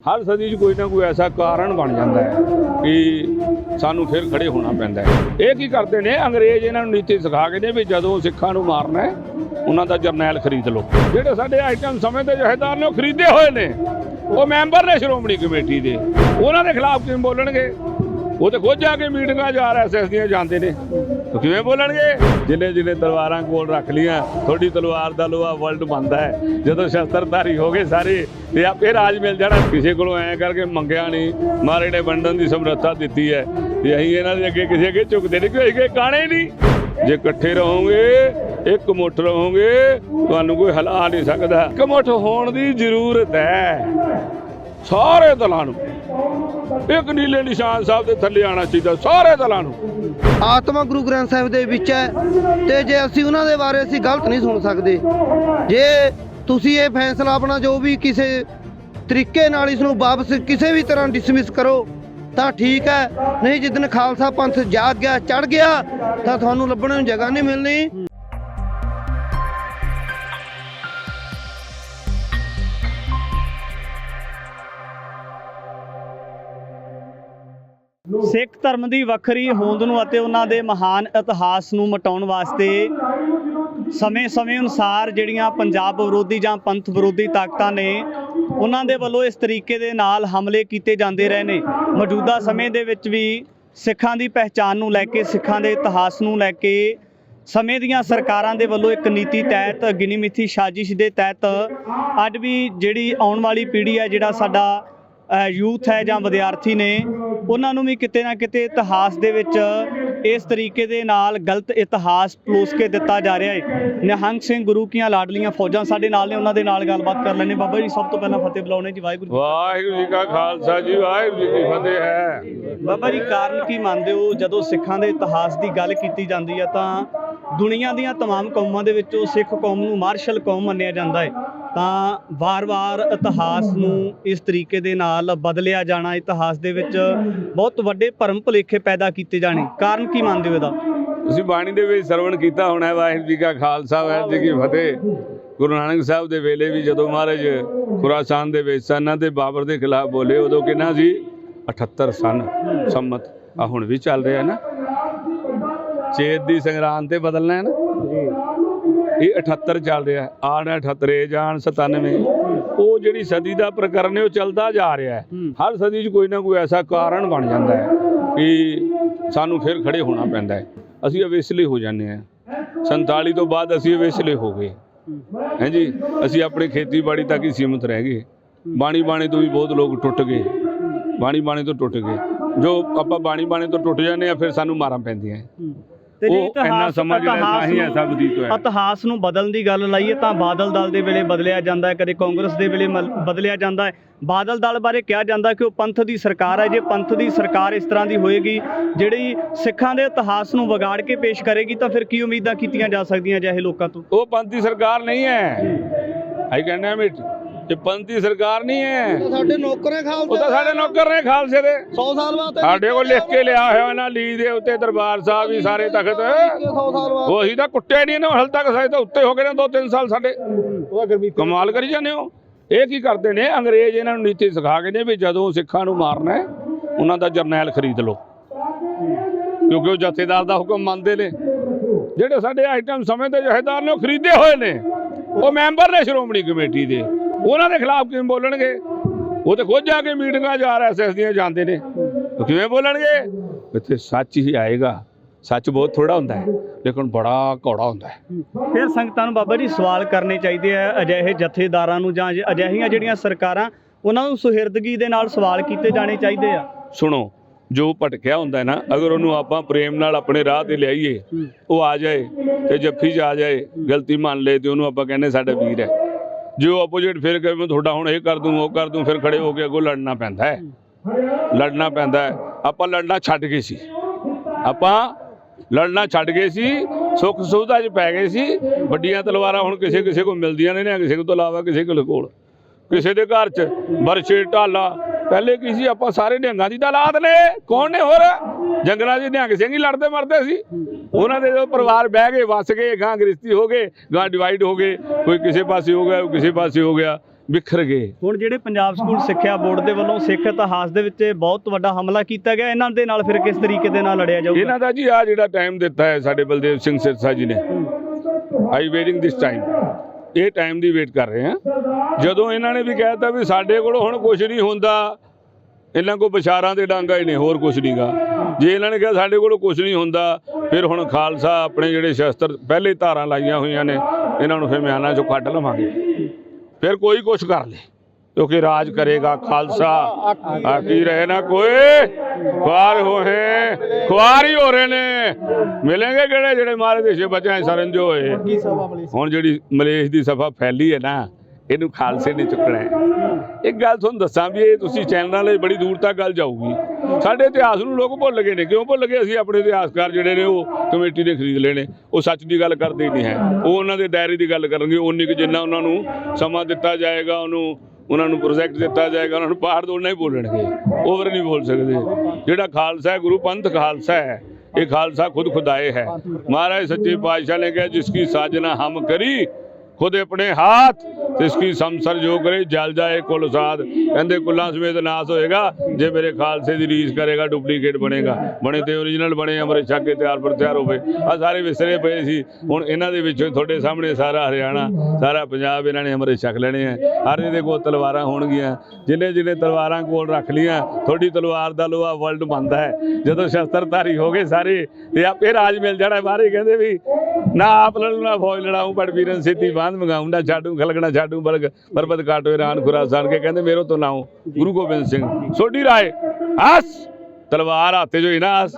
हर सदी कोई ना कोई ऐसा कारण बन जाता है कि सानू फिर खड़े होना पैंदा है। ये की करते हैं अंग्रेज इन्हों नीति सिखा के ने भी जदों सिखां नूं मारना है उन्होंने जरनैल खरीद लो। ਜਿਹੜੇ ਸਾਡੇ ਆਈਟਮ ਸਮੇਂ ਦੇ ਜਥੇਦਾਰ ਨੇ ਖਰੀਦੇ ਹੋਏ ਨੇ ਉਹ ਮੈਂਬਰ ਨੇ ਸ਼੍ਰੋਮਣੀ ਕਮੇਟੀ ਦੇ, ਉਹਨਾਂ ਦੇ ਖਿਲਾਫ ਕਿਵੇਂ ਬੋਲਣਗੇ? ਉਹ ਤੇ ਖੁਦ ਜਾ ਕੇ ਮੀਟਿੰਗਾਂ ਚ RSS ਦੀਆਂ ਜਾਂਦੇ ਨੇ, ਕਿਵੇਂ ਬੋਲਣਗੇ? ਜਿੰਨੇ ਜਿੰਨੇ ਤਲਵਾਰਾਂ ਕੋਲ ਰੱਖ ਲੀਆਂ, ਤੁਹਾਡੀ ਤਲਵਾਰ ਦਾ ਲੋਹਾ ਵਰਲਡ ਬਣਦਾ ਹੈ। ਜਦੋਂ ਸ਼ਸਤਰਧਾਰੀ ਹੋ ਗਏ ਸਾਰੇ ਤੇ ਆਪੇ ਰਾਜ ਮਿਲ ਜਾਣਾ। ਕਿਸੇ ਕੋਲੋਂ ਐਂ ਕਰਕੇ ਮੰਗਿਆ ਨਹੀਂ, ਮਾਰੇ ਨੇ ਵੰਡਣ ਦੀ ਸਮਰੱਥਾ ਦਿੱਤੀ ਹੈ ਤੇ ਅਸੀਂ ਇਹਨਾਂ ਦੇ ਅੱਗੇ ਕਿਸੇ ਅੱਗੇ ਝੁਕਦੇ ਨਹੀਂ, ਕੋਈ ਅੱਗੇ ਕਾਣੇ ਨਹੀਂ। ਜੇ ਇਕੱਠੇ ਰਹੋਗੇ, ਇੱਕ ਮੁੱਠ ਰਹੋਗੇ, ਤੁਹਾਨੂੰ ਕੋਈ ਹਿਲਾ ਨਹੀਂ ਸਕਦਾ। ਇੱਕ ਮੁੱਠ ਹੋਣ ਦੀ ਜ਼ਰੂਰਤ ਹੈ ਸਾਰੇ ਦਲਾਂ ਨੂੰ। ਇੱਕ ਨੀਲੇ ਨਿਸ਼ਾਨ ਸਾਹਿਬ ਦੇ ਥੱਲੇ ਆਉਣਾ ਚਾਹੀਦਾ ਸਾਰੇ ਦਲਾਂ ਨੂੰ। ਆਤਮਾ ਗੁਰੂ ਗ੍ਰੰਥ ਸਾਹਿਬ ਦੇ ਵਿੱਚ ਹੈ ਤੇ ਜੇ ਅਸੀਂ ਉਹਨਾਂ ਦੇ ਬਾਰੇ ਅਸੀਂ ਗਲਤ ਨਹੀਂ ਸੁਣ ਸਕਦੇ। ਜੇ ਤੁਸੀਂ ਇਹ ਫੈਸਲਾ ਆਪਣਾ ਜੋ ਵੀ ਕਿਸੇ ਤਰੀਕੇ ਨਾਲ ਇਸ ਨੂੰ ਵਾਪਸ ਕਿਸੇ ਵੀ ਤਰ੍ਹਾਂ ਡਿਸਮਿਸ ਕਰੋ ਤਾਂ ਠੀਕ ਹੈ, ਨਹੀਂ ਜਿੱਦਣ ਖਾਲਸਾ ਪੰਥ ਜਾਗ ਗਿਆ ਚੜ ਗਿਆ ਤਾਂ ਤੁਹਾਨੂੰ ਲੱਭਣ ਨੂੰ ਜਗ੍ਹਾ ਨਹੀਂ ਮਿਲਣੀ। ਸਿੱਖ ਧਰਮ ਦੀ ਵੱਖਰੀ ਹੋਂਦ ਨੂੰ ਅਤੇ ਉਹਨਾਂ ਦੇ ਮਹਾਨ ਇਤਿਹਾਸ ਨੂੰ ਮਿਟਾਉਣ ਵਾਸਤੇ ਸਮੇਂ ਅਨੁਸਾਰ ਜਿਹੜੀਆਂ ਪੰਜਾਬ ਵਿਰੋਧੀ ਜਾਂ ਪੰਥ ਵਿਰੋਧੀ ਤਾਕਤਾਂ ਨੇ ਉਹਨਾਂ ਦੇ ਵੱਲੋਂ ਇਸ ਤਰੀਕੇ ਦੇ ਨਾਲ ਹਮਲੇ ਕੀਤੇ ਜਾਂਦੇ ਰਹੇ ਨੇ। ਮੌਜੂਦਾ ਸਮੇਂ ਦੇ ਵਿੱਚ ਵੀ ਸਿੱਖਾਂ ਦੀ ਪਹਿਚਾਣ ਨੂੰ ਲੈ ਕੇ, ਸਿੱਖਾਂ ਦੇ ਇਤਿਹਾਸ ਨੂੰ ਲੈ ਕੇ ਸਮੇਂ ਦੀਆਂ ਸਰਕਾਰਾਂ ਦੇ ਵੱਲੋਂ ਇੱਕ ਨੀਤੀ ਤਹਿਤ, ਗਿਣੀ ਮਿਥੀ ਸਾਜ਼ਿਸ਼ ਦੇ ਤਹਿਤ ਅੱਜ ਵੀ ਜਿਹੜੀ ਆਉਣ ਵਾਲੀ ਪੀੜ੍ਹੀ ਹੈ, ਜਿਹੜਾ ਸਾਡਾ ਯੂਥ ਹੈ ਜਾਂ ਵਿਦਿਆਰਥੀ ਨੇ, ਉਹਨਾਂ ਨੂੰ ਵੀ ਕਿਤੇ ਨਾ ਕਿਤੇ ਇਤਿਹਾਸ ਦੇ ਵਿੱਚ ਇਸ ਤਰੀਕੇ ਦੇ ਨਾਲ ਗਲਤ ਇਤਿਹਾਸ ਪਲੋਸ ਕੇ ਦਿੱਤਾ ਜਾ ਰਿਹਾ ਹੈ। ਨਿਹੰਗ ਸਿੰਘ ਗੁਰੂ ਕੀਆਂ ਲਾਡਲੀਆਂ ਫੌਜਾਂ ਸਾਡੇ ਨਾਲ ਨੇ, ਉਹਨਾਂ ਦੇ ਨਾਲ ਗੱਲਬਾਤ ਕਰ ਲੈਣੇ। ਬਾਬਾ ਜੀ, ਸਭ ਤੋਂ ਪਹਿਲਾਂ ਫਤਿਹ ਬੁਲਾਉਣੇ ਜੀ। ਵਾਹਿਗੁਰੂ ਜੀ ਕਾ ਖਾਲਸਾ ਜੀ, ਵਾਹਿਗੁਰੂ ਜੀ ਕੀ ਫਤਿਹ ਹੈ। ਬਾਬਾ ਜੀ, ਕਾਰਨ ਕੀ ਮੰਨਦੇ ਹੋ ਜਦੋਂ ਸਿੱਖਾਂ ਦੇ ਇਤਿਹਾਸ ਦੀ ਗੱਲ ਕੀਤੀ ਜਾਂਦੀ ਹੈ ਤਾਂ ਦੁਨੀਆ ਦੀਆਂ ਤਮਾਮ ਕੌਮਾਂ ਦੇ ਵਿੱਚੋਂ ਸਿੱਖ ਕੌਮ ਨੂੰ ਮਾਰਸ਼ਲ ਕੌਮ ਮੰਨਿਆ ਜਾਂਦਾ ਹੈ, ਤਾਂ ਵਾਰ-ਵਾਰ ਇਤਿਹਾਸ ਨੂੰ ਇਸ ਤਰੀਕੇ ਦੇ ਨਾਲ ਬਦਲਿਆ ਜਾਣਾ, ਇਤਿਹਾਸ ਦੇ ਵਿੱਚ ਬਹੁਤ ਵੱਡੇ ਭਰਮ ਭੁਲੇਖੇ ਪੈਦਾ ਕੀਤੇ ਜਾਣੇ, ਕਾਰਨ ਕੀ ਮੰਨਦੇ ਹੋ ਇਹਦਾ? ਤੁਸੀਂ ਬਾਣੀ ਦੇ ਵਿੱਚ ਸਰਵਣ ਕੀਤਾ ਹੋਣਾ, ਵਾਹਿਗੁਰੂ ਜੀ ਕਾ ਖਾਲਸਾ ਵਾਹਿਗੁਰੂ ਜੀ ਕੀ ਫਤਿਹ। ਗੁਰੂ ਨਾਨਕ ਸਾਹਿਬ ਦੇ ਵੇਲੇ ਵੀ ਜਦੋਂ ਮਹਾਰਾਜ ਖੁਰਾਸਾਨ ਦੇ ਵਿੱਚ ਸਨ ਤੇ ਬਾਬਰ ਦੇ ਖਿਲਾਫ ਬੋਲੇ, ਉਦੋਂ ਕਿੰਨਾ ਸੀ? 78 ਸਨ ਸੰਮਤ। ਆ ਹੁਣ ਵੀ ਚੱਲ ਰਿਹਾ ਨਾ, ਚੇਤ ਦੀ ਸੰਗਰਾਂਦ ਤੇ ਬਦਲਣਾ ਹੈ ਨਾ, ਇਹ 78 ਚੱਲ ਰਿਹਾ। ਆਣ 78 ਜਾਣ 97। ਉਹ ਜਿਹੜੀ ਸਦੀ ਦਾ ਪ੍ਰਕਰਨ ਹੈ ਉਹ ਚੱਲਦਾ ਜਾ ਰਿਹਾ ਹੈ। ਹਰ ਸਦੀ 'ਚ ਕੋਈ ਨਾ ਕੋਈ ਐਸਾ ਕਾਰਨ ਬਣ ਜਾਂਦਾ ਹੈ ਕਿ ਸਾਨੂੰ ਫਿਰ ਖੜੇ ਹੋਣਾ ਪੈਂਦਾ ਹੈ। ਅਸੀਂ ਅਵੇਸਲੇ ਹੋ ਜਾਂਦੇ ਹਾਂ। 47 ਤੋਂ ਬਾਅਦ ਅਸੀਂ ਅਵੇਸਲੇ ਹੋ ਗਏ ਹੈਂ ਜੀ। ਅਸੀਂ ਆਪਣੇ ਖੇਤੀਬਾੜੀ ਤੱਕ ਹੀ ਸੀਮਤ ਰਹਿ ਗਏ। ਬਾਣੀ ਤੋਂ ਵੀ ਬਹੁਤ ਲੋਕ ਟੁੱਟ ਗਏ, ਬਾਣੀ ਤੋਂ ਟੁੱਟ ਗਏ। ਜੋ ਆਪਾਂ ਬਾਣੀ ਤੋਂ ਟੁੱਟ ਜਾਂਦੇ ਹਾਂ, ਫਿਰ ਸਾਨੂੰ ਮਾਰਾਂ ਪੈਂਦੀਆਂ। ਉਹ ਇੰਨਾ ਸਮਾਂ ਜਿਹੜਾ ਨਹੀਂ ਹੈ ਸਭ ਦੀ ਤੋਂ ਹੈ। ਇਤਿਹਾਸ ਨੂੰ ਬਦਲਣ ਦੀ ਗੱਲ ਲਾਈਏ ਤਾਂ ਬਾਦਲ ਦਲ ਦੇ ਵੇਲੇ ਬਦਲਿਆ ਜਾਂਦਾ ਹੈ, ਕਦੇ ਕਾਂਗਰਸ ਦੇ ਵੇਲੇ ਬਦਲਿਆ ਜਾਂਦਾ ਹੈ। ਬਾਦਲ ਦਲ ਬਾਰੇ ਕਿਹਾ ਜਾਂਦਾ ਕਿ ਉਹ ਪੰਥ ਦੀ ਸਰਕਾਰ ਹੈ। ਜੇ ਪੰਥ ਦੀ ਸਰਕਾਰ ਇਸ ਤਰ੍ਹਾਂ ਦੀ ਹੋਏਗੀ ਜਿਹੜੀ ਸਿੱਖਾਂ ਦੇ ਇਤਿਹਾਸ ਨੂੰ ਵਿਗਾੜ ਕੇ ਪੇਸ਼ ਕਰੇਗੀ ਤਾਂ ਫਿਰ ਕੀ ਉਮੀਦਾਂ ਕੀਤੀਆਂ ਜਾ ਸਕਦੀਆਂ ਅਜਿਹੇ ਲੋਕਾਂ ਤੋਂ? ਉਹ ਪੰਥ ਦੀ ਸਰਕਾਰ ਨਹੀਂ ਹੈ। ਅਸੀਂ ਕਹਿੰਦੇ ਹਾਂ ਵੀ ਇਹ ਪੰਥ ਦੀ ਸਰਕਾਰ ਨਹੀਂ ਹੈ। ਸਾਡੇ ਨੌਕਰ ਨੇ ਖਾਲਸੇ, ਉਹ ਤਾਂ ਸਾਡੇ ਨੌਕਰ ਨੇ ਖਾਲਸੇ ਦੇ। 100 ਸਾਲ ਬਾਅਦ ਸਾਡੇ ਕੋਲ ਲਿਖ ਕੇ ਲਿਆ ਹੋਇਆ ਨਾ ਲੀ ਦੇ ਉੱਤੇ ਦਰਬਾਰ ਸਾਹਿਬ ਵੀ ਸਾਰੇ ਤਖਤ। 100 ਸਾਲ ਬਾਅਦ ਉਹ ਅਸੀਂ ਤਾਂ ਕੁੱਟੇ ਨਹੀਂ ਨਾ, ਹਾਲੇ ਤੱਕ ਸਾਡੇ ਤਾਂ ਉੱਤੇ ਹੋ ਗਏ ਨੇ 2-3 ਸਾਲ ਸਾਡੇ। ਕਮਾਲ ਕਰੀ ਜਾਂਦੇ ਹੋ। ਇਹ ਕੀ ਕਰਦੇ ਨੇ ਅੰਗਰੇਜ਼ ਇਹਨਾਂ ਨੂੰ ਨੀਤੀ ਸਿਖਾ ਕੇ ਨੇ ਵੀ ਜਦੋਂ ਸਿੱਖਾਂ ਨੂੰ ਮਾਰਨਾ ਹੈ ਉਹਨਾਂ ਦਾ ਜਰਨੈਲ ਖਰੀਦ ਲਓ, ਕਿਉਂਕਿ ਉਹ ਜਥੇਦਾਰ ਦਾ ਹੁਕਮ ਮੰਨਦੇ ਨੇ। ਜਿਹੜੇ ਸਾਡੇ ਆਈਟਮ ਸਮੇਂ ਦੇ ਜਥੇਦਾਰ ਨੇ ਉਹ ਖਰੀਦੇ ਹੋਏ ਨੇ, ਉਹ ਮੈਂਬਰ ਨੇ ਸ਼੍ਰੋਮਣੀ ਕਮੇਟੀ ਦੇ, ਉਹਨਾਂ ਦੇ ਖਿਲਾਫ ਕਿਵੇਂ ਬੋਲਣਗੇ? ਉਹ ਤੇ ਖੁਦ ਜਾ ਕੇ ਮੀਟਿੰਗਾਂ 'ਚ RSS ਦੀਆਂ ਜਾਂਦੇ ਨੇ, ਕਿਵੇਂ ਬੋਲਣਗੇ? ਇੱਥੇ ਸੱਚ ਹੀ ਆਏਗਾ। ਸੱਚ ਬਹੁਤ ਥੋੜਾ ਹੁੰਦਾ ਹੈ ਲੇਕਿਨ ਬੜਾ ਕੌੜਾ ਹੁੰਦਾ ਹੈ। ਫਿਰ ਸੰਗਤਾਂ ਨੂੰ ਬਾਬਾ ਜੀ ਸਵਾਲ ਕਰਨੇ ਚਾਹੀਦੇ ਆ ਅਜਿਹੇ ਜਥੇਦਾਰਾਂ ਨੂੰ ਜਾਂ ਅਜਿਹੀਆਂ ਜਿਹੜੀਆਂ ਸਰਕਾਰਾਂ, ਉਹਨਾਂ ਨੂੰ ਸੁਹਿਰਦਗੀ ਦੇ ਨਾਲ ਸਵਾਲ ਕੀਤੇ ਜਾਣੇ ਚਾਹੀਦੇ ਆ। ਸੁਣੋ, ਜੋ ਭਟਕਿਆ ਹੁੰਦਾ ਹੈ ਨਾ, ਅਗਰ ਉਹਨੂੰ ਆਪਾਂ ਪ੍ਰੇਮ ਨਾਲ ਆਪਣੇ ਰਾਹ ਤੇ ਲਿਆਈਏ, ਉਹ ਆ ਜਾਏ ਤੇ ਜੱਫੀ 'ਚ ਆ ਜਾਏ, ਗਲਤੀ ਮੰਨ ਲਏ ਤੇ ਉਹਨੂੰ ਆਪਾਂ ਕਹਿੰਦੇ ਸਾਡਾ ਵੀਰ ਹੈ। ਜੋ ਆਪੋਜੀਟ ਫਿਰ ਕਹੇ ਮੈਂ ਤੁਹਾਡਾ ਹੁਣ ਇਹ ਕਰ ਦੂੰ ਉਹ ਕਰ ਦੂੰ, ਫਿਰ ਖੜੇ ਹੋ ਕੇ ਅੱਗੋਂ ਲੜਨਾ ਪੈਂਦਾ ਹੈ। ਆਪਾਂ ਲੜਨਾ ਛੱਡ ਗਏ ਸੀ, ਸੁੱਖ ਸੁਵਿਧਾ 'ਚ ਪੈ ਗਏ ਸੀ। ਵੱਡੀਆਂ ਤਲਵਾਰਾਂ ਹੁਣ ਕਿਸੇ ਕੋਲ ਮਿਲਦੀਆਂ ਨੇ ਨਾ, ਕਿਸੇ ਤੋਂ ਇਲਾਵਾ ਕਿਸੇ ਕੋਲ ਕਿਸੇ ਦੇ ਘਰ 'ਚ ਬਰਛੇ ਢਾਲਾ। ਪਹਿਲੇ ਕੀ ਸੀ? ਆਪਾਂ ਸਾਰੇ ਨਿਹੰਗਾਂ ਦੀ ਔਲਾਦ ਨੇ। ਕੌਣ ਨੇ ਹੋਰ? ਜੰਗਲਾਂ 'ਚ ਨਿਹੰਗ ਸਿੰਘ ਹੀ ਲੜਦੇ ਮਰਦੇ ਸੀ। ਉਹਨਾਂ ਦੇ ਜੋ ਪਰਿਵਾਰ ਬਹਿ ਗਏ, ਵਸ ਗਏ, ਗਾਂ ਗ੍ਰਿਸ਼ਤੀ ਹੋ ਗਏ, ਗਾਂ ਡਿਵਾਈਡ ਹੋ ਗਏ, ਕੋਈ ਕਿਸੇ ਪਾਸੇ ਹੋ ਗਿਆ, ਕੋਈ ਕਿਸੇ ਪਾਸੇ ਹੋ ਗਿਆ। ਵਿਖਰ ਗਏ। ਹੁਣ ਜਿਹੜੇ ਪੰਜਾਬ ਸਕੂਲ ਸਿੱਖਿਆ ਬੋਰਡ ਦੇ ਵੱਲੋਂ ਸਿੱਖ ਇਤਿਹਾਸ ਦੇ ਵਿੱਚ ਬਹੁਤ ਵੱਡਾ ਹਮਲਾ ਕੀਤਾ ਗਿਆ, ਇਹਨਾਂ ਦੇ ਨਾਲ ਫਿਰ ਕਿਸ ਤਰੀਕੇ ਦੇ ਨਾਲ ਲੜਿਆ ਜਾਊਗਾ? ਇਹਨਾਂ ਦਾ ਜੀ ਆ ਜਿਹੜਾ ਟਾਈਮ ਦਿੱਤਾ ਹੈ ਸਾਡੇ ਬਲਦੇਵ ਸਿੰਘ ਸਿਰਸਾ ਜੀ ਨੇ, ਆਈ ਵੇਟਿੰਗ ਦਿਸ ਟਾਈਮ, ਇਹ ਟਾਈਮ ਦੀ ਵੇਟ ਕਰ ਰਹੇ ਹਾਂ। ਜਦੋਂ ਇਹਨਾਂ ਨੇ ਵੀ ਕਹਿ ਦਿੱਤਾ ਵੀ ਸਾਡੇ ਕੋਲ ਹੁਣ ਕੁਝ ਨਹੀਂ ਹੁੰਦਾ, ਇਹਨਾਂ ਕੋਲ ਵਿਚਾਰਾਂ ਦੇ ਡਾਂਗਾ ਹੀ ਨੇ, ਹੋਰ ਕੁਝ ਨਹੀਂਗਾ। ਜੇ ਇਹਨਾਂ ਨੇ ਕਿਹਾ ਸਾਡੇ ਕੋਲ ਕੁਝ ਨਹੀਂ ਹੁੰਦਾ, ਫਿਰ ਹੁਣ ਖਾਲਸਾ ਆਪਣੇ ਜਿਹੜੇ ਸ਼ਸਤਰ ਪਹਿਲੇ ਧਾਰਾਂ ਲਾਈਆਂ ਹੋਈਆਂ ਨੇ ਇਹਨਾਂ ਨੂੰ ਫਿਰ ਮਿਆਨਾਂ ਚੋਂ ਕੱਢ ਲਵਾਂਗੇ, ਫਿਰ ਕੋਈ ਕੁਛ ਕਰ ਲੇ, ਕਿਉਂਕਿ ਰਾਜ ਕਰੇਗਾ ਖਾਲਸਾ। ਆਕੀ ਰਹੇ ਨਾ ਕੋਈ ਖੁਆਰ ਹੋਏ, ਖੁਆਰ ਹੀ ਹੋ ਰਹੇ ਨੇ, ਮਿਲेंगे ਕਿਹੜੇ ਜਿਹੜੇ ਮਾਰੇ ਦੇਸ਼ੇ ਬੱਚੇ ਸਰੰਜੋ ਹੋਏ। ਹੁਣ ਜਿਹੜੀ ਮਲੇਸ਼ ਦੀ ਸਭਾ ਫੈਲੀ ਹੈ ਨਾ, ਇਹਨੂੰ ਖਾਲਸੇ ਨੇ ਚੁੱਕਣਾ ਹੈ। ਇੱਕ ਗੱਲ ਤੁਹਾਨੂੰ ਦੱਸਾਂ ਵੀ ਇਹ ਤੁਸੀਂ ਚੈਨਲਾਂ ਲਈ ਬੜੀ ਦੂਰ ਤੱਕ ਗੱਲ ਜਾਊਗੀ। ਸਾਡੇ ਇਤਿਹਾਸ ਨੂੰ ਲੋਕ ਭੁੱਲ ਗਏ ਨੇ। ਕਿਉਂ ਭੁੱਲ ਗਏ? ਅਸੀਂ ਆਪਣੇ ਇਤਿਹਾਸਕਾਰ ਜਿਹੜੇ ਨੇ ਉਹ ਕਮੇਟੀ ਨੇ ਖਰੀਦ ਲੈਣੇ, ਉਹ ਸੱਚ ਦੀ ਗੱਲ ਕਰਦੇ ਹੀ ਨਹੀਂ ਹੈ। ਉਹ ਉਹਨਾਂ ਦੇ ਦਾਇਰੇ ਦੀ ਗੱਲ ਕਰਨਗੇ, ਉਨੀ ਕੁ ਜਿੰਨਾ ਉਹਨਾਂ ਨੂੰ ਸਮਾਂ ਦਿੱਤਾ ਜਾਏਗਾ, ਉਹਨਾਂ ਨੂੰ ਪ੍ਰੋਜੈਕਟ ਦਿੱਤਾ ਜਾਏਗਾ, ਉਹਨਾਂ ਨੂੰ ਪਾੜ ਤੋਂ ਉਨਾ ਹੀ ਬੋਲਣਗੇ, ਓਵਰ ਨਹੀਂ ਬੋਲ ਸਕਦੇ। ਜਿਹੜਾ ਖਾਲਸਾ ਹੈ, ਗੁਰੂ ਪੰਥ ਖਾਲਸਾ ਹੈ, ਇਹ ਖਾਲਸਾ ਖੁਦ ਖੁਦਾਏ ਹੈ। ਮਹਾਰਾਜ ਸੱਚੇ ਪਾਤਸ਼ਾਹ ਨੇ ਕਿਹਾ ਜਿਸकी साजना हम करी खुद अपने हाथ इसकी समसर जो करे जल जाए कुल साध। कहते कुल्लां समेत नाश होएगा जे मेरे खालसे की रीस करेगा, डुप्लीकेट बनेगा। बने तो ओरिजिनल बने, अमृत छक के तैयार पर तैयार होवे। आ सारे विसरे पे सी, हुण इन्हां दे विचों तुहाडे सामने सारा हरियाणा सारा पंजाब इन्हां ने अमृत छक लेने हैं। हर दे कोल तलवारां होणगीਆਂ, जिन्हें जिन्हें तलवारां कोल रख लियां, थोड़ी तलवार दा लोहा वर्ल्ड बनदा है। जदों शस्त्रधारी हो गए सारे ते आपे राज मिल जाना। बाहर कहंदे भी ना आप लड़ू ना फौज लड़ाऊं, बड़ वीरन सिद्धि बांध मंगाऊं, ना छाडू खलगना छाडू बलग पर्वत काटो ईरान खुरासान के। कहंदे मेरो तो नाम गुरु गोबिंद सिंह सोडी राय हस तलवार हाथे जो ही ना हस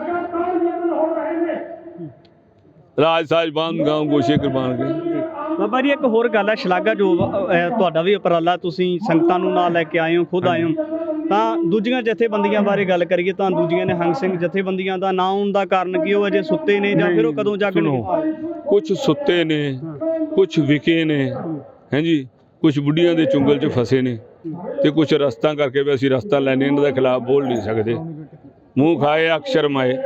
राज साज बांध गांव गोशे कुर्बान के। ਬਾਬਾ ਜੀ ਇੱਕ ਹੋਰ ਗੱਲ ਹੈ, ਸ਼ਲਾਘਾ ਜੋ ਤੁਹਾਡਾ ਵੀ ਉਪਰਾਲਾ, ਤੁਸੀਂ ਸੰਗਤਾਂ ਨੂੰ ਨਾਲ ਲੈ ਕੇ ਆਏ ਹੋ, ਖੁਦ ਆਏ ਹੋ। ਤਾਂ ਦੂਜੀਆਂ ਜਥੇਬੰਦੀਆਂ ਬਾਰੇ ਗੱਲ ਕਰੀਏ ਤਾਂ ਦੂਜੀਆਂ ਨਿਹੰਗ ਸਿੰਘ ਜਥੇਬੰਦੀਆਂ ਦਾ ਨਾ ਆਉਣ ਦਾ ਕਾਰਨ ਕੀ? ਉਹ ਅਜੇ ਸੁੱਤੇ ਨੇ ਜਾਂ ਫਿਰ ਉਹ ਕਦੋਂ ਜਾਗਣਗੇ? ਕੁਝ ਸੁੱਤੇ ਨੇ, ਕੁਝ ਵਿਕੇ ਨੇ, ਹਾਂਜੀ, ਕੁਝ ਬੁੱਢੀਆਂ ਦੇ ਚੁੰਗਲ 'ਚ ਫਸੇ ਨੇ, ਤੇ ਕੁਝ ਰਸਤਾ ਕਰਕੇ ਵੀ ਅਸੀਂ ਰਸਤਾ ਲੈਣੇ, ਇਹਨਾਂ ਦੇ ਖਿਲਾਫ ਬੋਲ ਨਹੀਂ ਸਕਦੇ। ਮੂੰਹ ਖਾਏ ਅੱਖ ਸ਼ਰਮਾਏ,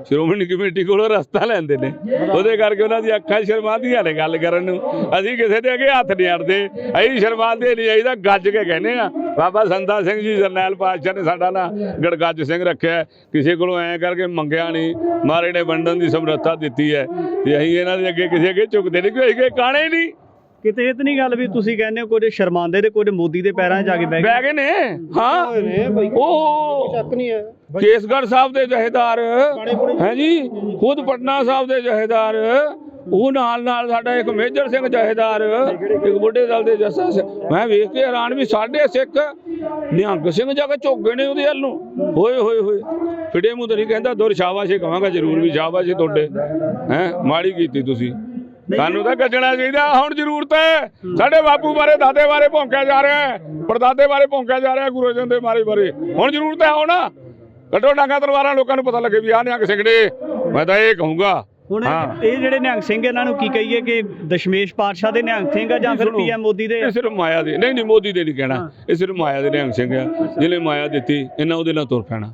ਸ਼੍ਰੋਮਣੀ ਕਮੇਟੀ ਕੋਲੋਂ ਰਸਤਾ ਲੈਂਦੇ ਨੇ, ਉਹਦੇ ਕਰਕੇ ਉਹਨਾਂ ਦੀ ਅੱਖਾਂ ਸ਼ਰਮਾਉਂਦੀਆਂ ਨੇ ਗੱਲ ਕਰਨ ਨੂੰ। ਅਸੀਂ ਕਿਸੇ ਦੇ ਅੱਗੇ ਹੱਥ ਨਹੀਂ ਅੜਦੇ, ਅਸੀਂ ਸ਼ਰਮਾਉਂਦੇ ਨਹੀਂ, ਅਸੀਂ ਤਾਂ ਗੱਜ ਕੇ ਕਹਿੰਦੇ ਆ। ਬਾਬਾ ਸੰਤਾ ਸਿੰਘ ਜੀ ਜਰਨੈਲ ਪਾਤਸ਼ਾਹ ਨੇ ਸਾਡਾ ਨਾ ਗੜਗੱਜ ਸਿੰਘ ਰੱਖਿਆ, ਕਿਸੇ ਕੋਲੋਂ ਐਂ ਕਰਕੇ ਮੰਗਿਆ ਨਹੀਂ, ਮਹਾਰਾਜ ਨੇ ਵੰਡਣ ਦੀ ਸਮਰੱਥਾ ਦਿੱਤੀ ਹੈ, ਤੇ ਅਸੀਂ ਇਹਨਾਂ ਦੇ ਅੱਗੇ ਕਿਸੇ ਅੱਗੇ ਝੁਕਦੇ ਨਹੀਂ, ਕੋਈ ਅੱਗੇ ਕਾਣੇ ਨਹੀਂ। ਕਿਤੇ ਇਹ ਤਾਂ ਨਹੀਂ ਗੱਲ ਵੀ ਤੁਸੀਂ ਕਹਿੰਦੇ ਹੋ ਕੁਝ ਸ਼ਰਮਾਉਂਦੇ ਤੇ ਕੁਝ ਮੋਦੀ ਦੇ ਪੈਰਾਂ 'ਚ ਜਾ ਕੇ ਬਹਿ ਗਏ ਨੇ? ਹਾਂ, ਉਹ ਸ਼ੱਕ ਨਹੀਂ ਹੈ। ਕੇਸਗੜ੍ਹ ਸਾਹਿਬ ਦੇ ਜਹੇਦਾਰ ਹੈ ਜੀ, ਖੁਦ ਪਟਨਾ ਸਾਹਿਬ ਦੇ ਜਹੇਦਾਰ, ਉਹ ਨਾਲ ਸਾਡਾ ਇੱਕ ਮੇਜਰ ਸਿੰਘ ਜਹੇਦਾਰ, ਇੱਕ ਬੁੱਢੇ ਦਲ ਦੇ ਜੱਸਾ ਸਿੰਘ। ਮੈਂ ਵੇਖ ਕੇ ਹੈਰਾਨ ਵੀ ਸਾਡੇ ਸਿੱਖ ਨਿਹੰਗ ਸਿੰਘ ਜਾ ਕੇ ਝੁੱਕ ਗਏ ਨੇ ਉਹਦੇ ਵੱਲ ਨੂੰ। ਹੋਏ ਹੋਏ ਹੋਏ ਫਿੜੇ ਮੂੰਹ ਤਾਂ ਨਹੀਂ ਕਹਿੰਦਾ, ਦੁਰ ਸ਼ਾਬਾਸ਼ ਕਹਾਂਗਾ ਜ਼ਰੂਰ ਵੀ ਸ਼ਾਬਾਸ਼ ਤੁਹਾਡੇ, ਹੈਂ ਮਾੜੀ ਕੀਤੀ ਤੁਸੀਂ, ਸਾਨੂੰ ਤਾਂ ਕੱਢਣਾ ਚਾਹੀਦਾ। ਹੁਣ ਜ਼ਰੂਰਤ ਹੈ, ਸਾਡੇ ਬਾਪੂ ਬਾਰੇ ਦਾਦੇ ਬਾਰੇ ਭੌਂਕਿਆ ਜਾ ਰਿਹਾ ਹੈ, ਪੜਦਾਦੇ ਬਾਰੇ ਭੌਂਕਿਆ ਜਾ ਰਿਹਾ, ਗੁਰੂ ਅਰਜਨ ਦੇਵ ਮਹਾਰਾਜ ਬਾਰੇ। ਹੁਣ ਜ਼ਰੂਰਤ ਹੈ, ਹੁਣ ਕੱਢੋ ਡਾਂਗਾ ਤਲਵਾਰਾਂ, ਲੋਕਾਂ ਨੂੰ ਪਤਾ ਲੱਗੇ ਵੀ ਆਹ ਨਿਹੰਗ ਸਿੰਘ ਨੇ। ਮੈਂ ਤਾਂ ਇਹ ਕਹੂੰਗਾ। ਹੁਣ ਇਹ ਜਿਹੜੇ ਨਿਹੰਗ ਸਿੰਘ, ਇਹਨਾਂ ਨੂੰ ਕੀ ਕਹੀਏ ਕਿ ਦਸ਼ਮੇਸ਼ ਪਾਤਸ਼ਾਹ ਦੇ ਨਿਹੰਗ ਸਿੰਘ ਆ ਜਾਂ ਫਿਰ PM ਮੋਦੀ ਦੇ? ਇਹ ਸਿਰਫ ਮਾਇਆ ਦੇ, ਨਹੀਂ ਮੋਦੀ ਦੇ ਨਹੀਂ ਕਹਿਣਾ, ਇਹ ਸਿਰਫ ਮਾਇਆ ਦੇ ਨਿਹੰਗ ਸਿੰਘ ਆ। ਜਿਹਨੇ ਮਾਇਆ ਦਿੱਤੀ ਇਹਨਾਂ ਉਹਦੇ ਨਾਲ ਤੁਰ ਪੈਣਾ।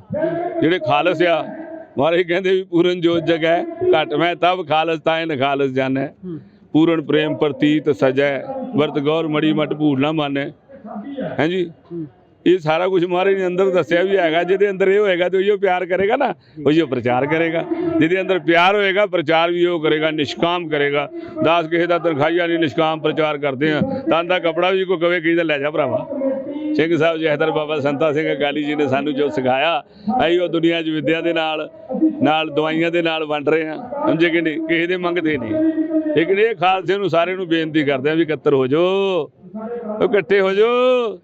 ਜਿਹੜੇ ਖਾਲਸ ਆ, ਮਹਾਰਾਜ ਕਹਿੰਦੇ ਵੀ ਪੂਰਨ ਜੋਤ ਜਗੈ ਘਟ ਮੈਂ ਤਬ ਖਾਲਸ ਤਾਏ ਨਖਾਲਸ ਜਾਣੈ, ਪੂਰਨ ਪ੍ਰੇਮ ਪ੍ਰਤੀਤ ਸਜੈ ਵਰਤ ਗੌਰ ਮੜੀ ਮਟ ਭੂਲ ਨਾ ਮਾਨੈ। ਹਾਂਜੀ, ਇਹ ਸਾਰਾ ਕੁਝ ਮਹਾਰਾਜ ਨੇ ਅੰਦਰ ਦੱਸਿਆ ਵੀ ਹੈਗਾ। ਜਿਹਦੇ ਅੰਦਰ ਇਹ ਹੋਏਗਾ ਤੇ ਉਹੀ ਪਿਆਰ ਕਰੇਗਾ ਨਾ, ਉਹੀ ਪ੍ਰਚਾਰ ਕਰੇਗਾ। ਜਿਹਦੇ ਅੰਦਰ ਪਿਆਰ ਹੋਏਗਾ, ਪ੍ਰਚਾਰ ਵੀ ਉਹ ਕਰੇਗਾ, ਨਿਸ਼ਕਾਮ ਕਰੇਗਾ। ਦਾਸ ਕਿਸੇ ਦਾ ਤਨਖਾਹੀਆ ਨਹੀਂ, ਨਿਸ਼ਕਾਮ ਪ੍ਰਚਾਰ ਕਰਦੇ ਆ। ਤਾਂ ਦਾ ਕਪੜਾ ਵੀ ਕੋਈ ਕਵੇ ਕੀ ਤਾਂ ਲੈ ਜਾ ਭਰਾਵਾ। ਸਿੰਘ ਸਾਹਿਬ ਜਹੇਦਾਰ ਬਾਬਾ ਸੰਤਾ ਸਿੰਘ ਅਕਾਲੀ ਜੀ ਨੇ ਸਾਨੂੰ ਜੋ ਸਿਖਾਇਆ, ਅਸੀਂ ਉਹ ਦੁਨੀਆ 'ਚ ਵਿਦਿਆ ਦੇ ਨਾਲ ਦਵਾਈਆਂ ਦੇ ਨਾਲ ਵੰਡ ਰਹੇ ਹਾਂ, ਸਮਝੇ ਕਿ ਨਹੀਂ? ਕਿਸੇ ਦੇ ਮੰਗਦੇ ਨਹੀਂ। ਲੇਕਿਨ ਇਹ ਖਾਲਸੇ ਨੂੰ ਸਾਰੇ ਨੂੰ ਬੇਨਤੀ ਕਰਦੇ ਆ ਵੀ ਇਕੱਤਰ ਹੋ ਜਾਓ, ਇਕੱਠੇ ਹੋ ਜਾਓ।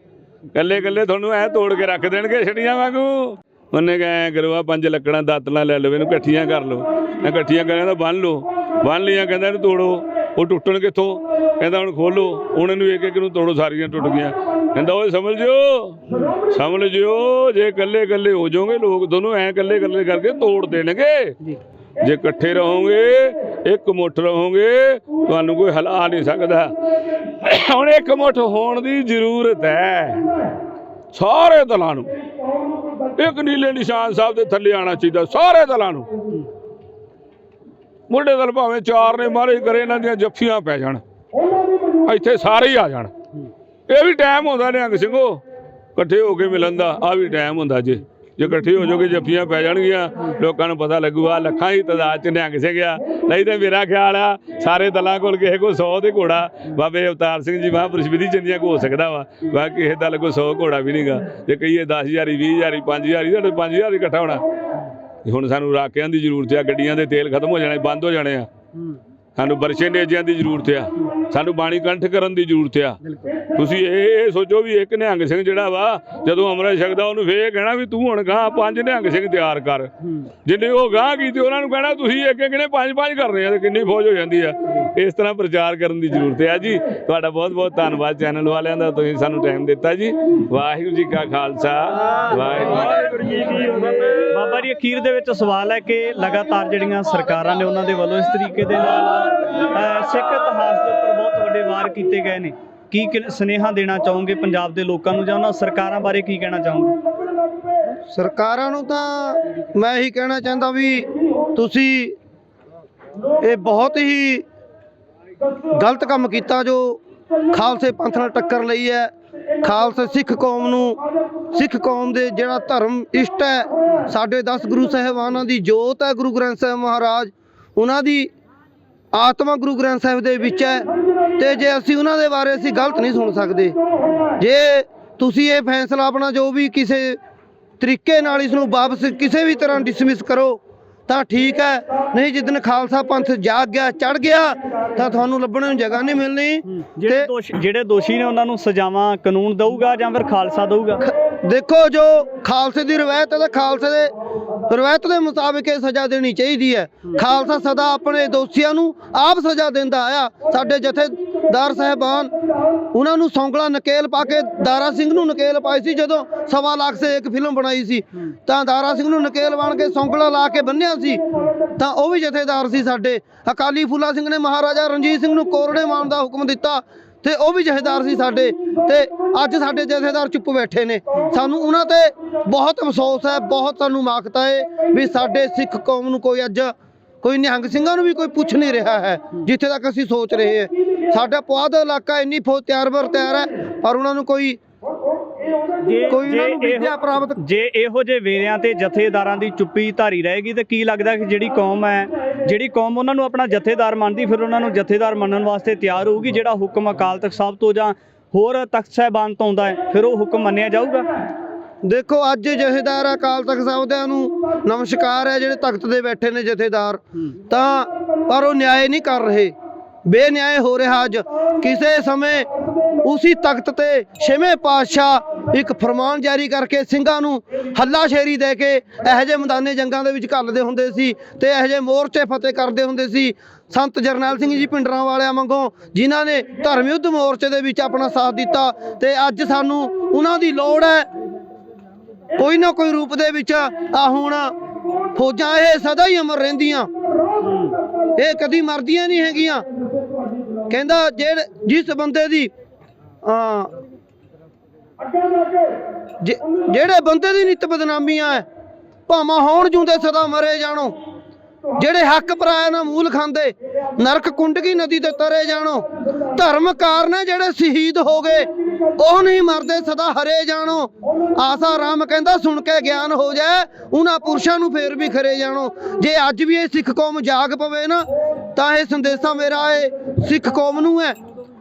ਕੱਲੇ ਕੱਲੇ ਤੁਹਾਨੂੰ ਐ ਤੋੜ ਕੇ ਰੱਖ ਦੇਣਗੇ ਛੜੀਆਂ ਵਾਂਗੂ। ਉਹਨੇ ਕਹਿ ਕਰੋ ਆ 5 ਲੱਕੜਾਂ ਦਾਤਲਾਂ ਲੈ ਲਓ, ਇਹਨੂੰ ਇਕੱਠੀਆਂ ਕਰ ਲਓ। ਇਕੱਠੀਆਂ ਕਰਿਆ ਤਾਂ ਬੰਨ੍ਹ ਲਓ, ਬੰਨ੍ਹ ਲਈਆਂ, ਕਹਿੰਦਾ ਇਹਨੂੰ ਤੋੜੋ। ਉਹ ਟੁੱਟਣ ਕਿੱਥੋਂ? ਕਹਿੰਦਾ ਹੁਣ ਖੋਲੋ। ਹੁਣ ਇਹਨੂੰ ਇੱਕ ਨੂੰ ਤੋੜੋ, ਸਾਰੀਆਂ ਟੁੱਟ ਗਈਆਂ। ਕਹਿੰਦਾ ਓਏ ਸਮਝ ਜਿਓ, ਜੇ ਇਕੱਲੇ ਇਕੱਲੇ ਹੋ ਜਾਓਗੇ ਲੋਕ ਦੋਨੋਂ ਐ ਇਕੱਲੇ ਇਕੱਲੇ ਕਰਕੇ ਤੋੜ ਦੇਣਗੇ। ਜੇ ਇਕੱਠੇ ਰਹੋਗੇ, ਇੱਕ ਮੁੱਠ ਰਹੋਗੇ, ਤੁਹਾਨੂੰ ਕੋਈ ਹਿਲਾ ਨਹੀਂ ਸਕਦਾ। ਹੁਣ ਇੱਕ ਮੁੱਠ ਹੋਣ ਦੀ ਜ਼ਰੂਰਤ ਹੈ ਸਾਰੇ ਦਲਾਂ ਨੂੰ। ਇੱਕ ਨੀਲੇ ਨਿਸ਼ਾਨ ਸਾਹਿਬ ਦੇ ਥੱਲੇ ਆਉਣਾ ਚਾਹੀਦਾ ਸਾਰੇ ਦਲਾਂ ਨੂੰ। ਮੁੱਢੇ ਦਲ ਭਾਵੇਂ 4 ਨੇ ਮਾਰੇ ਕਰੇ, ਇਹਨਾਂ ਦੀਆਂ ਜੱਫੀਆਂ ਪੈ ਜਾਣ, ਇੱਥੇ ਸਾਰੇ ਹੀ ਆ ਜਾਣ। ਇਹ ਵੀ ਟਾਈਮ ਹੁੰਦਾ ਨਿਹੰਗ ਸਿੰਘੋ ਇਕੱਠੇ ਹੋ ਕੇ ਮਿਲਣ ਦਾ, ਆ ਵੀ ਟਾਈਮ ਹੁੰਦਾ ਜੇ ਇਕੱਠੇ ਹੋ ਜਾਓਗੇ ਜੱਫੀਆਂ ਪੈ ਜਾਣਗੀਆਂ, ਲੋਕਾਂ ਨੂੰ ਪਤਾ ਲੱਗੂਗਾ ਲੱਖਾਂ ਹੀ ਤਾਦਾਦ 'ਚ ਨਿਹੰਗ ਸਿੰਘ ਆ। ਨਹੀਂ ਤਾਂ ਮੇਰਾ ਖਿਆਲ ਆ ਸਾਰੇ ਦਲਾਂ ਕੋਲ ਕਿਸੇ ਕੋਲ 100 ਤੇ ਘੋੜਾ, ਬਾਬੇ ਅਵਤਾਰ ਸਿੰਘ ਜੀ ਮਹਾਂਪੁਰਸ਼ ਵਿਧੀ ਚੰਦੀਆਂ ਕੋ ਹੋ ਸਕਦਾ ਵਾ, ਬਾਕੀ ਕਿਸੇ ਦਲ ਕੋਲ 100 ਘੋੜਾ ਵੀ ਨਹੀਂਗਾ। ਜੇ ਕਹੀਏ 10,000 20,000 5,000 ਸਾਡੇ 5,000 ਇਕੱਠਾ ਹੋਣਾ। ਹੁਣ ਸਾਨੂੰ ਰਾਕਿਆਂ ਦੀ ਜ਼ਰੂਰਤ ਆ, ਗੱਡੀਆਂ ਦੇ ਤੇਲ ਖਤਮ ਹੋ ਜਾਣੇ, ਬੰਦ ਹੋ ਜਾਣੇ ਆ, ਸਾਨੂੰ ਬਰਛੇ ਨੇਜਿਆਂ ਦੀ ਜ਼ਰੂਰਤ ਆ, ਸਾਨੂੰ ਬਾਣੀ ਕੰਠ ਕਰਨ ਦੀ ਜ਼ਰੂਰਤ ਆ। ਤੁਸੀਂ ਇਹ ਸੋਚੋ ਵੀ ਇੱਕ ਨਿਹੰਗ ਸਿੰਘ ਜਿਹੜਾ ਵਾ ਜਦੋਂ ਅੰਮ੍ਰਿਤ ਛਕਦਾ ਉਹਨੂੰ ਫੇਰ ਕਹਿਣਾ ਵੀ ਤੂੰ ਹੁਣ ਗਾਂ 5 ਨਿਹੰਗ ਸਿੰਘ ਤਿਆਰ ਕਰ, ਜਿੰਨੇ ਉਹ ਗਾਂ ਕੀਤੇ ਉਹਨਾਂ ਨੂੰ ਕਹਿਣਾ ਤੁਸੀਂ ਇੱਕ ਇੱਕ ਨੇ 5-5 ਕਰਨੇ ਆ ਤੇ ਕਿੰਨੀ ਫੌਜ ਹੋ ਜਾਂਦੀ ਆ। ਇਸ ਤਰ੍ਹਾਂ ਪ੍ਰਚਾਰ ਕਰਨ ਦੀ ਜ਼ਰੂਰਤ ਹੈ ਜੀ। ਤੁਹਾਡਾ ਬਹੁਤ ਬਹੁਤ ਧੰਨਵਾਦ ਚੈਨਲ ਵਾਲਿਆਂ ਦਾ, ਤੁਸੀਂ ਸਾਨੂੰ ਟਾਈਮ ਦਿੱਤਾ ਜੀ। ਵਾਹਿਗੁਰੂ ਜੀ ਕਾ ਖਾਲਸਾ, ਵਾਹਿਗੁਰੂ ਜੀ ਕੀ ਫਤਿਹ। ਬਾਬਾ ਜੀ ਅਖੀਰ ਦੇ ਵਿੱਚ ਸਵਾਲ ਹੈ ਕਿ ਲਗਾਤਾਰ ਜਿਹੜੀਆਂ ਸਰਕਾਰਾਂ ਨੇ ਉਹਨਾਂ ਦੇ ਵੱਲੋਂ ਇਸ ਤਰੀਕੇ ਦੇ ਨਾਲ ਸਿੱਖ ਇਤਿਹਾਸ ਦੇ ਉੱਪਰ ਬਹੁਤ ਵੱਡੇ ਵਾਰ ਕੀਤੇ ਗਏ ਨੇ, ਕੀ ਸੁਨੇਹਾ ਦੇਣਾ ਚਾਹੋਗੇ ਪੰਜਾਬ ਦੇ ਲੋਕਾਂ ਨੂੰ ਜਾਂ ਉਹਨਾਂ ਸਰਕਾਰਾਂ ਬਾਰੇ ਕੀ ਕਹਿਣਾ ਚਾਹੋਗੇ? ਸਰਕਾਰਾਂ ਨੂੰ ਤਾਂ ਮੈਂ ਇਹੀ ਕਹਿਣਾ ਚਾਹੁੰਦਾ ਵੀ ਤੁਸੀਂ ਇਹ ਬਹੁਤ ਹੀ ਗਲਤ ਕੰਮ ਕੀਤਾ ਜੋ ਖਾਲਸੇ ਪੰਥ ਨਾਲ ਟੱਕਰ ਲਈ ਹੈ। ਖਾਲਸੇ ਸਿੱਖ ਕੌਮ ਨੂੰ, ਸਿੱਖ ਕੌਮ ਦੇ ਜਿਹੜਾ ਧਰਮ ਇਸ਼ਟ ਹੈ, ਸਾਡੇ 10 ਗੁਰੂ ਸਾਹਿਬਾਨਾਂ ਦੀ ਜੋਤ ਹੈ, ਗੁਰੂ ਗ੍ਰੰਥ ਸਾਹਿਬ ਮਹਾਰਾਜ, ਉਹਨਾਂ ਦੀ ਆਤਮਾ ਗੁਰੂ ਗ੍ਰੰਥ ਸਾਹਿਬ ਦੇ ਵਿੱਚ ਹੈ। ਤੇ ਜੇ ਅਸੀਂ ਉਹਨਾਂ ਦੇ ਬਾਰੇ ਅਸੀਂ ਗਲਤ ਨਹੀਂ ਸੁਣ ਸਕਦੇ। ਜੇ ਤੁਸੀਂ ਇਹ ਫੈਸਲਾ ਆਪਣਾ ਜੋ ਵੀ ਕਿਸੇ ਤਰੀਕੇ ਨਾਲ ਇਸ ਨੂੰ ਵਾਪਸ ਕਿਸੇ ਵੀ ਤਰ੍ਹਾਂ ਡਿਸਮਿਸ ਕਰੋ ਤਾਂ ਠੀਕ ਹੈ, ਨਹੀਂ ਜਿੱਦਣ ਖਾਲਸਾ ਪੰਥ ਜਾਗ ਗਿਆ, ਚੜ ਗਿਆ ਤਾਂ ਤੁਹਾਨੂੰ ਲੱਭਣ ਨੂੰ ਜਗ੍ਹਾ ਨਹੀਂ ਮਿਲਣੀ। ਜਿਹੜੇ ਦੋਸ਼ੀ ਨੇ ਉਹਨਾਂ ਨੂੰ ਸਜ਼ਾਵਾਂ ਕਾਨੂੰਨ ਦਊਗਾ ਜਾਂ ਫਿਰ ਖਾਲਸਾ ਦਊਗਾ? ਦੇਖੋ ਜੋ ਖਾਲਸੇ ਦੀ ਰਵਾਇਤ ਹੈ ਤਾਂ ਖਾਲਸੇ ਦੇ ਰਵਾਇਤ ਦੇ ਮੁਤਾਬਿਕ ਇਹ ਸਜ਼ਾ ਦੇਣੀ ਚਾਹੀਦੀ ਹੈ। ਖਾਲਸਾ ਸਦਾ ਆਪਣੇ ਦੋਸ਼ੀਆਂ ਨੂੰ ਆਪ ਸਜ਼ਾ ਦਿੰਦਾ ਆਇਆ। ਸਾਡੇ ਜਥੇਦਾਰ ਸਾਹਿਬਾਨ ਉਹਨਾਂ ਨੂੰ ਸੌਂਕਲਾ ਨਕੇਲ ਪਾ ਕੇ ਦਾਰਾ ਸਿੰਘ ਨੂੰ ਨਕੇਲ ਪਾਈ ਸੀ, ਜਦੋਂ 1.25 ਲੱਖ ਸੇ ਇੱਕ ਫਿਲਮ ਬਣਾਈ ਸੀ ਤਾਂ ਦਾਰਾ ਸਿੰਘ ਨੂੰ ਨਕੇਲ ਬਣ ਕੇ ਸੌਂਕਲਾ ਲਾ ਕੇ ਬੰਨਿਆ ਸੀ, ਤਾਂ ਉਹ ਵੀ ਜਥੇਦਾਰ ਸੀ ਸਾਡੇ। ਅਕਾਲੀ ਫੂਲਾ ਸਿੰਘ ਨੇ ਮਹਾਰਾਜਾ ਰਣਜੀਤ ਸਿੰਘ ਨੂੰ ਕੋਰੜੇ ਮਾਰਨ ਦਾ ਹੁਕਮ ਦਿੱਤਾ ਤੇ ਉਹ ਵੀ ਜਥੇਦਾਰ ਸੀ ਸਾਡੇ। ਤੇ ਅੱਜ ਸਾਡੇ ਜਥੇਦਾਰ ਚੁੱਪ ਬੈਠੇ ਨੇ, ਸਾਨੂੰ ਉਹਨਾਂ ਤੇ ਬਹੁਤ ਅਫਸੋਸ ਹੈ, ਬਹੁਤ ਸਾਨੂੰ ਮਾਖਤਾ ਹੈ ਵੀ ਸਾਡੇ ਸਿੱਖ ਕੌਮ ਨੂੰ ਕੋਈ ਅੱਜ ਕੋਈ ਨਿਹੰਗ ਸਿੰਘਾਂ ਨੂੰ ਵੀ ਕੋਈ ਪੁੱਛ ਨਹੀਂ ਰਿਹਾ ਹੈ ਜਿੱਥੇ ਤੱਕ ਅਸੀਂ ਸੋਚ ਰਹੇ ਹਾਂ। ਸਾਡਾ ਪੁਆਧ ਇਲਾਕਾ ਇੰਨੀ ਫੌਜ ਤਿਆਰ ਬਰ ਤਿਆਰ ਹੈ ਪਰ ਉਹਨਾਂ ਨੂੰ ਕੋਈ ਜੇ ਇਹੋ ਜਿਹੇ ਵੇਰਿਆਂ ਤੇ ਜਥੇਦਾਰਾਂ ਦੀ ਚੁੱਪੀ ਧਾਰੀ ਰਹੇਗੀ ਤਾਂ ਕੀ ਲੱਗਦਾ ਕਿ ਜਿਹੜੀ ਕੌਮ ਉਹਨਾਂ ਨੂੰ ਆਪਣਾ ਜਥੇਦਾਰ ਮੰਨਦੀ, ਫਿਰ ਉਹਨਾਂ ਨੂੰ ਜਥੇਦਾਰ ਮੰਨਣ ਵਾਸਤੇ ਤਿਆਰ ਹੋਊਗੀ। ਜਿਹੜਾ ਹੁਕਮ ਅਕਾਲ ਤਖਤ ਸਾਹਿਬ ਤੋਂ ਜਾਂ ਹੋਰ ਤਖਤ ਸਾਹਿਬਾਨ ਤੋਂ ਆਉਂਦਾ ਹੈ ਫਿਰ ਉਹ ਹੁਕਮ ਮੰਨਿਆ ਜਾਊਗਾ। ਦੇਖੋ ਅੱਜ ਜਥੇਦਾਰ ਅਕਾਲ ਤਖਤ ਸਾਹਿਬ ਨੂੰ ਨਮਸਕਾਰ ਹੈ, ਜਿਹੜੇ ਤਖਤ ਦੇ ਬੈਠੇ ਨੇ ਜਥੇਦਾਰ, ਤਾਂ ਪਰ ਉਹ ਨਿਆਂ ਨਹੀਂ ਕਰ ਰਹੇ, ਬੇਨਿਆਏ ਹੋ ਰਿਹਾ। ਅੱਜ ਕਿਸੇ ਸਮੇਂ ਉਸੇ ਤਖਤ ਤੇ 6ਵੇਂ ਪਾਤਸ਼ਾਹ ਇੱਕ ਫਰਮਾਨ ਜਾਰੀ ਕਰਕੇ ਸਿੰਘਾਂ ਨੂੰ ਹੱਲਾਸ਼ੇਰੀ ਦੇ ਕੇ ਇਹੋ ਜਿਹੇ ਮੈਦਾਨੇ ਜੰਗਾਂ ਦੇ ਵਿੱਚ ਘੱਲਦੇ ਹੁੰਦੇ ਸੀ ਤੇ ਇਹੋ ਜਿਹੇ ਮੋਰਚੇ ਫਤਿਹ ਕਰਦੇ ਹੁੰਦੇ ਸੀ। ਸੰਤ ਜਰਨੈਲ ਸਿੰਘ ਜੀ ਪਿੰਡਰਾਂ ਵਾਲਿਆਂ ਵਾਂਗੋਂ ਜਿਨ੍ਹਾਂ ਨੇ ਧਰਮ ਯੁੱਧ ਮੋਰਚੇ ਦੇ ਵਿੱਚ ਆਪਣਾ ਸਾਥ ਦਿੱਤਾ, ਤੇ ਅੱਜ ਸਾਨੂੰ ਉਹਨਾਂ ਦੀ ਲੋੜ ਹੈ ਕੋਈ ਨਾ ਕੋਈ ਰੂਪ ਦੇ ਵਿੱਚ। ਆ ਹੁਣ ਫੌਜਾਂ ਇਹ ਸਦਾ ਹੀ ਅਮਰ ਰਹਿੰਦੀਆਂ, ਇਹ ਕਦੀ ਮਰਦੀਆਂ ਨਹੀਂ ਹੈਗੀਆਂ। ਕਹਿੰਦਾ ਜਿਸ ਬੰਦੇ ਦੀ ਜਿਹੜੇ ਬੰਦੇ ਦੀ ਨਿੱਤ ਬਦਨਾਮੀਆਂ ਹੈ ਭਾਵਾਂ ਹੋਣ ਜੂੰਦੇ ਸਦਾ ਮਰੇ ਜਾਣੋ। ਜਿਹੜੇ ਹੱਕ ਪਰਾਇਆ ਨਾ ਮੂਲ ਖਾਂਦੇ ਨਰਕ ਕੁੰਡਕੀ ਨਦੀ ਤੇ ਤਰੇ ਜਾਣੋ। ਧਰਮ ਕਾਰਨ ਜਿਹੜੇ ਸ਼ਹੀਦ ਹੋ ਗਏ ਉਹ ਨਹੀਂ ਮਰਦੇ ਸਦਾ ਹਰੇ ਜਾਣੋ। ਆਸਾ ਰਾਮ ਕਹਿੰਦਾ ਸੁਣ ਕੇ ਗਿਆਨ ਹੋ ਜਾਏ ਉਹਨਾਂ ਪੁਰਸ਼ਾਂ ਨੂੰ ਫੇਰ ਵੀ ਖਰੇ ਜਾਣੋ। ਜੇ ਅੱਜ ਵੀ ਇਹ ਸਿੱਖ ਕੌਮ ਜਾਗ ਪਵੇ ਨਾ ਤਾਂ ਇਹ ਸੰਦੇਸ਼ਾ ਮੇਰਾ ਇਹ ਸਿੱਖ ਕੌਮ ਨੂੰ ਹੈ,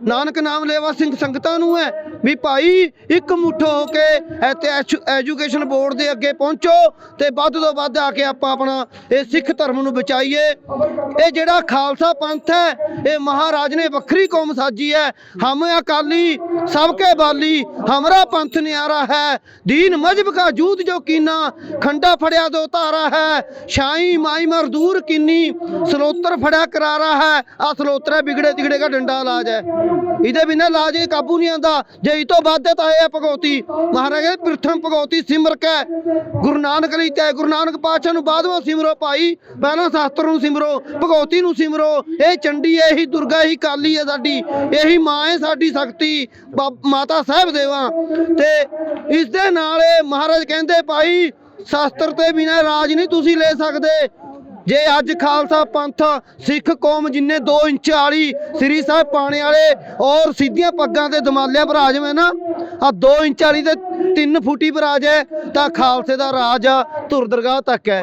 ਨਾਨਕ ਨਾਮ ਲੇਵਾ ਸਿੰਘ ਸੰਗਤਾਂ ਨੂੰ ਹੈ ਵੀ ਭਾਈ ਇੱਕ ਮੁੱਠ ਹੋ ਕੇ ਇੱਥੇ ਐਜੂਕੇਸ਼ਨ ਬੋਰਡ ਦੇ ਅੱਗੇ ਪਹੁੰਚੋ ਤੇ ਵੱਧ ਤੋਂ ਵੱਧ ਆ ਕੇ ਆਪਾਂ ਆਪਣਾ ਇਹ ਸਿੱਖ ਧਰਮ ਨੂੰ ਬਚਾਈਏ। ਇਹ ਜਿਹੜਾ ਖਾਲਸਾ ਪੰਥ ਹੈ ਇਹ ਮਹਾਰਾਜ ਨੇ ਵੱਖਰੀ ਕੌਮ ਸਾਜੀ ਹੈ। ਹਮ ਅਕਾਲੀ ਸਭ ਕੇ ਬਾਲੀ ਹਮਰਾ ਪੰਥ ਨਿਆਰਾ ਹੈ। ਦੀਨ ਮਜਬ ਕਾ ਜੂਤ ਜੋ ਕੀਨਾ ਖੰਡਾ ਫੜਿਆ ਦੋ ਧਾਰਾ ਹੈ। ਸ਼ਾਈ ਮਾਈ ਮਰਦੂਰ ਕਿੰਨੀ ਸਲੋਤਰ ਫੜਿਆ ਕਰਾਰਾ ਹੈ। ਆ ਸਲੋਤਰਾ ਬਿਗੜੇ ਤਿਗੜੇ ਦਾ ਡੰਡਾ ਇਲਾਜ ਹੈ, ਇਹਦੇ ਬਿਨਾਂ ਇਲਾਜ ਇਹ ਕਾਬੂ ਨਹੀਂ ਆਉਂਦਾ। ਜੇ ਇਹ ਤੋਂ ਵੱਧ ਤਾਂ ਇਹ ਭਗਉਤੀ ਮਹਾਰਾਜ ਪ੍ਰਥਮ ਭਗਉਤੀ ਸਿਮਰ ਕੇ ਗੁਰੂ ਨਾਨਕ ਲਈ ਤੇ ਗੁਰੂ ਨਾਨਕ ਪਾਤਸ਼ਾਹ ਨੂੰ ਬਾਅਦ ਵਿੱਚ ਸਿਮਰੋ ਭਾਈ, ਪਹਿਲਾਂ ਸ਼ਾਸਤਰ ਨੂੰ ਸਿਮਰੋ, ਭਗਉਤੀ ਨੂੰ ਸਿਮਰੋ। ਇਹ ਚੰਡੀ ਇਹੀ ਦੁਰਗਾ ਇਹੀ ਕਾਲੀ ਹੈ ਸਾਡੀ, ਇਹੀ ਮਾਂ ਹੈ ਸਾਡੀ ਸ਼ਕਤੀ ਮਾਤਾ ਸਾਹਿਬ ਦੇਵਾ। ਤੇ ਇਸ ਦੇ ਨਾਲ ਇਹ ਮਹਾਰਾਜ ਕਹਿੰਦੇ ਭਾਈ ਸ਼ਾਸਤਰ ਤੇ ਬਿਨਾਂ ਰਾਜ ਨਹੀਂ ਤੁਸੀਂ ਲੈ ਸਕਦੇ। ਜੇ ਅੱਜ ਖਾਲਸਾ ਪੰਥ ਸਿੱਖ ਕੌਮ ਜਿੰਨੇ 2 ਇੰਚ ਵਾਲੀ ਸ੍ਰੀ ਸਾਹਿਬ ਪਾਣੇ ਵਾਲੇ ਔਰ ਸਿੱਧੀਆਂ ਪੱਗਾਂ ਤੇ ਦਮਾਲਿਆਂ ਪਰ ਆ ਜਾਵੇ ਨਾ, ਆ 2 ਇੰਚ ਵਾਲੀ ਤੇ 3 ਫੁੱਟੀ ਪਰ ਆ ਜਾਏ ਤਾਂ ਖਾਲਸੇ ਦਾ ਰਾਜ ਆ ਧੁਰ ਦਰਗਾਹ ਤੱਕ ਹੈ।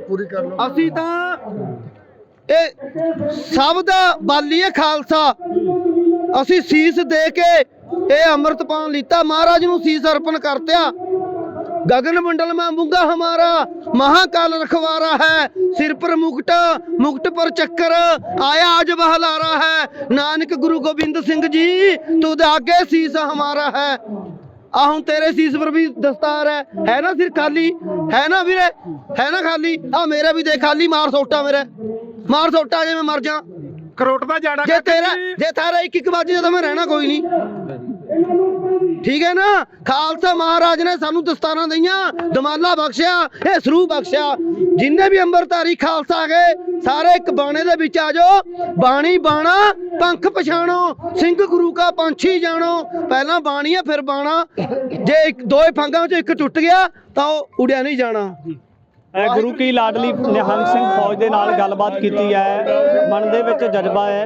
ਪੂਰੀ ਕਰ ਲਓ। ਅਸੀਂ ਤਾਂ ਇਹ ਸਭ ਦਾ ਬਾਲੀ ਹੈ ਖਾਲਸਾ। ਅਸੀਂ ਸੀਸ ਦੇ ਕੇ ਇਹ ਅੰਮ੍ਰਿਤਪਾਨ ਲੀਤਾ, ਮਹਾਰਾਜ ਨੂੰ ਸੀਸ ਅਰਪਣ ਕਰਤਿਆ। गगन मंडल में मूंगा हमारा, महाकाल रखवारा है, सिर पर मुकुट, मुकुट पर चक्कर, आया आज बहलारा है। नानक गुरु गोबिंद सिंह जी तुद आगे शीस हमारा है। आ हुण तेरे शीस पर भी दस्तार है ना सिर खाली, है ना वीरे, है ना खाली। आ मेरा भी देख खाली, मार सोटा मेरे, मार सोटा जे मैं मर जा ਕਰੋਟ ਦਾ ਜਾੜਾ जे तेरा जे थारा एक बाजी तो मैं रहना कोई नहीं। ठीक है ना। खालसा महाराज ने सानू दस्ताना दईयां, दमाला बख्शिया, ये सरू बख्शिया। जिन्ने भी अंबरधारी खालसा आ गए सारे एक बाणे दे विच आ जाओ। बाणी बाणा पंख पछाणो, सिंह गुरु का पंछी जानो। पहला बाणी है फिर बाणा, जे एक दो फंगां चों एक टुट गया तो उड़िया नहीं जाना। ਗੁਰੂ ਕੀ ਲਾਡਲੀ ਨਿਹੰਗ ਸਿੰਘ ਫੌਜ ਦੇ ਨਾਲ ਗੱਲਬਾਤ ਕੀਤੀ ਹੈ। ਮਨ ਦੇ ਵਿੱਚ ਜਜ਼ਬਾ ਹੈ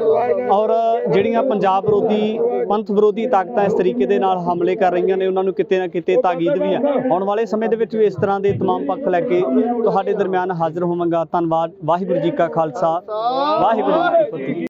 ਔਰ ਜਿਹੜੀਆਂ ਪੰਜਾਬ ਵਿਰੋਧੀ ਪੰਥ ਵਿਰੋਧੀ ਤਾਕਤਾਂ ਇਸ ਤਰੀਕੇ ਦੇ ਨਾਲ ਹਮਲੇ ਕਰ ਰਹੀਆਂ ਨੇ ਉਹਨਾਂ ਨੂੰ ਕਿਤੇ ਨਾ ਕਿਤੇ ਤਾਕੀਦ ਵੀ ਹੈ। ਆਉਣ ਵਾਲੇ ਸਮੇਂ ਦੇ ਵਿੱਚ ਵੀ ਇਸ ਤਰ੍ਹਾਂ ਦੇ तमाम ਪੱਖ ਲੈ ਕੇ ਤੁਹਾਡੇ ਦਰਮਿਆਨ ਹਾਜ਼ਰ ਹੋਵਾਂਗਾ। ਧੰਨਵਾਦ। ਵਾਹਿਗੁਰੂ ਜੀ ਕਾ ਖਾਲਸਾ, ਵਾਹਿਗੁਰੂ ਜੀ ਕੀ ਫਤਿਹ।